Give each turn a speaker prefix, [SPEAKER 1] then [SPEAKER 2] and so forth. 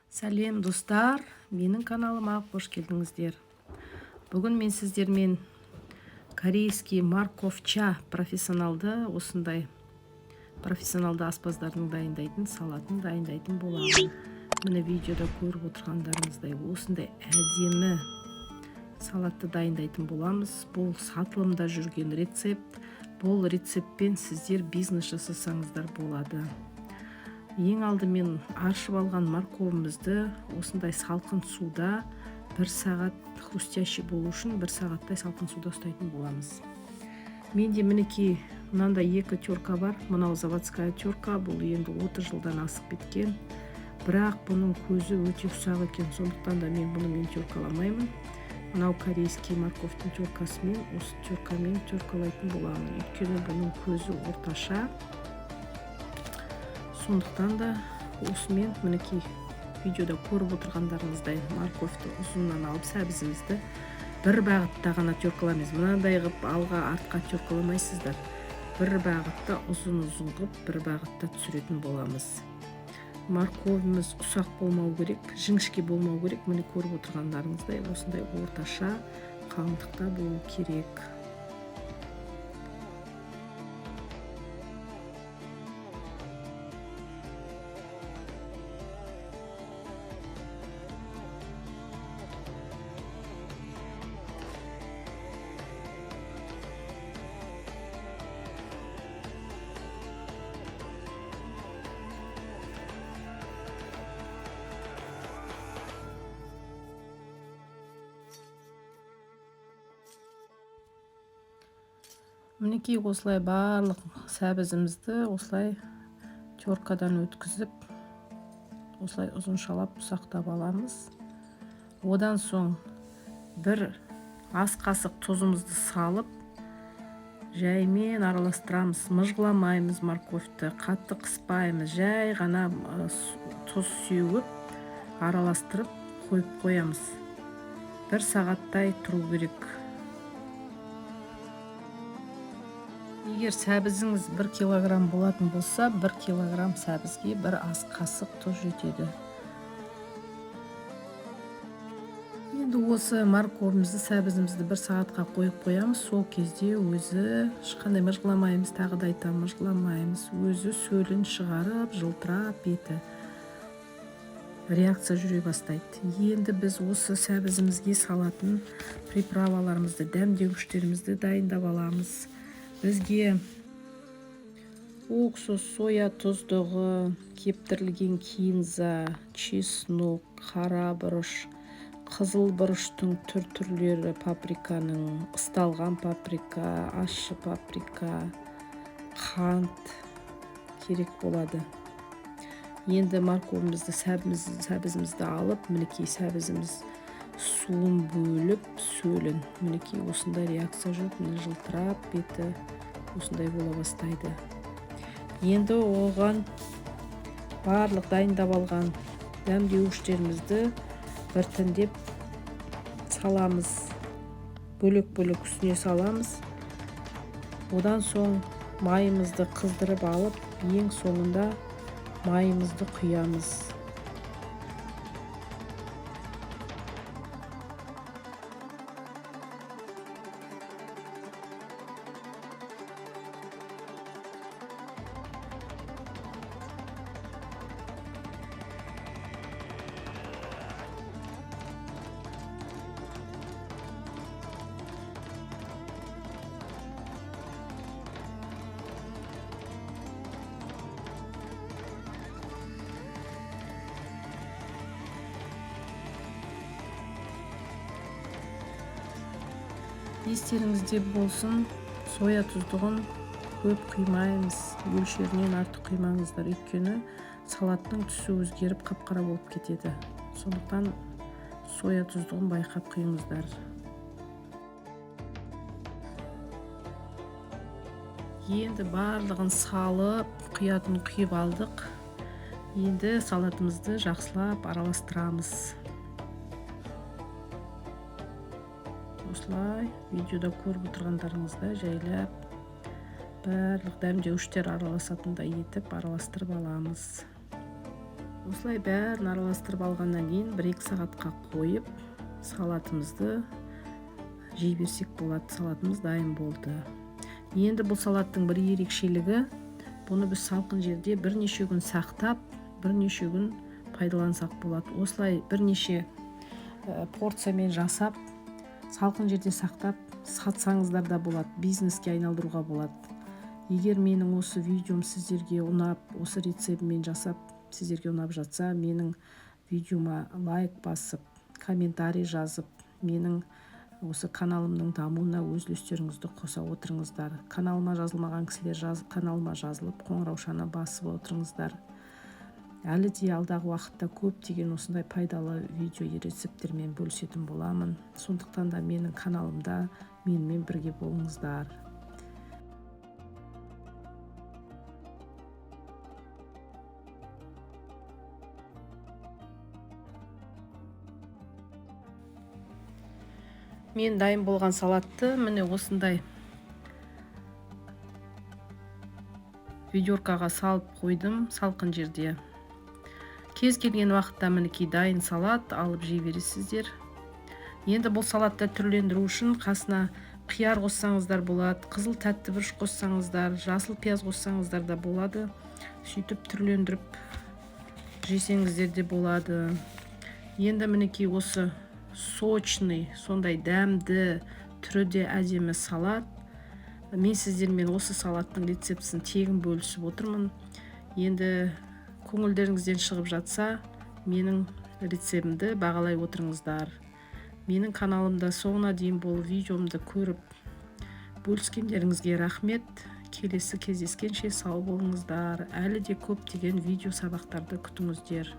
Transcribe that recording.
[SPEAKER 1] Сәлем достар, менің каналыма қош келдіңіздер. Бүгін мен сіздермен корейский морковча осындай профессионалды аспаздардың дайындайтын салатын дайындайтын боламын. Міне видеода көріп отырғандарыңыздай осындай әдемі салатты дайындайтын боламыз. Бұл сатылымда жүрген рецепт. Бұл рецептпен сіздер бизнес жасасаңыздар болады. Ең алдымен аршып алған морковымызды осындай салқын суда 1 сағат хрустящий болу үшін 1 сағаттай салқын суда ұстайтын боламыз. Менде мінекей мынандай 2 терка бар. Мынау заводская терка, бұл енді 30 жылдан асып кеткен. Бірақ бұның көзі өте ұсақ екен, сондықтан да мен бұны теркаламаймын. Мынау корейский морковтың теркасымен осы теркамен теркалайтын боламын. Өйткені бұның көзі орташа. Сондықтан да осымен мінекей видеода көріп отырғандарыңыздай морковты ұзыннан алып сәбізімізді бір бағытта ғана теркаламыз. Мынандай қылып алға артқа теркаламайсыздар. Бір бағытта ұзын қылып бір бағытта түсіретін боламыз. Морковымыз ұсақ болмау керек, жіңішке болмау керек. Міне көріп отырғандарыңыздай осындай орташа қалыңдықта болу керек. Мінекей осылай барлық сәбізімізді осылай теркадан өткізіп, осылай ұзыншалап ұсақтап аламыз. Одан соң бір ас қасық тұзымызды салып, жаймен араластырамыз. Мыжғыламаймыз морковты, қатты қыспаймыз, жай ғана тұз сеуіп араластырып қойып қоямыз. 1 сағаттай тұру керек. Егер сәбізіңіз 1 килограмм болатын болса, 1 килограмм сәбізге 1 ас қасық тұз жетеді. Енді осы морковымызды, сәбізімізді 1 сағатқа қойып қоямыз. Сол кезде өзі ешқандай мыжғыламаймыз, тағы да айтамын, мыжғыламаймыз. Өзі сөлін шығарып, жылтырап беті реакция жүре бастайды. Енді біз осы сәбізімізге салатын приправаларымызды, дәмдеуіштерімізді дайындап аламыз. Бізге уксус, соя тұздығы, кептірілген кинза, чеснок, қара бұрыш, қызыл бұрыштың түрлері, паприканың, ысталған паприка, ащы паприка, қант керек болады. Енді морковымызды, сәбізімізді алып, мінекей сәбізіміз суын бөліп, сөлін. Мінекей осындай реакция жүріп, міне жылтырап беті осындай бола бастайды. Енді оған барлық дайындап алған дәмдеуіштерімізді біртіндеп саламыз. Бөлек-бөлек үстіне саламыз. Одан соң майымызды қыздырып алып, ең соңында майымызды құямыз. Естеріңізде болсын, соя тұздығын көп құймаймыз. Мөлшерінен артық құймаңыздар, өйткені салаттың түсі өзгеріп қап-қара болып кетеді. Сондықтан соя тұздығын байқап құйыңыздар. Енді барлығын салып, құятын құйып алдық. Енді салатымызды жақсылап араластырамыз. Осылай видеода көріп отырғандарыңызда жайлап барлық дәмдеуіштер араласатындай етіп араластырып аламыз. Осылай бәрін араластырып алғаннан кейін 1-2 сағатқа қойып салатымызды жей берсек болады. Салатымыз дайын болды. Енді бұл салаттың бір ерекшелігі, бұны біз салқын жерде бірнеше күн сақтап, бірнеше күн пайдалансақ болады. Осылай бірнеше порциямен жасап, салқын жерде сақтап сатсаңыздар да болады, бизнеске айналдыруға болады. Егер менің осы видеом сіздерге ұнап, осы рецептімен жасап сіздерге ұнап жатса, менің видеома лайк басып, комментарий жазып, менің осы каналымның дамуына өз үлестеріңізді қоса отырыңыздар. Каналыма жазылмаған кісілер каналыма жазылып, қоңыраушаны басып отырыңыздар. Әлі де алдағы уақытта көптеген осындай пайдалы видео рецепттермен бөлісетін боламын. Сондықтан да менің каналымда менімен бірге болыңыздар. Мен дайын болған салатты міне осындай ведеркаға салып қойдым, салқын жерде. Кез келген уақытта мінекей дайын салат алып жей бересіздер. Енді бұл салатты түрлендіру үшін қасына қияр қоссаңыздар болады, қызыл тәтті бұрыш қоссаңыздар, жасыл пияз қоссаңыздар да болады. Сөйтіп түрлендіріп жесеңіздер де болады. Енді мінекей осы сочный, сондай дәмді, түрі де әдемі салат. Мен сіздермен осы салаттың рецептісін тегін бөлісіп отырмын. Енді көңілдеріңізден шығып жатса, менің рецептімді бағалай отырыңыздар. Менің каналымда соңына дейін бұл видеомды көріп бөліскендеріңізге рахмет. Келесі кездескенше сау болыңыздар. Әлі де көптеген видео сабақтарды күтіңіздер.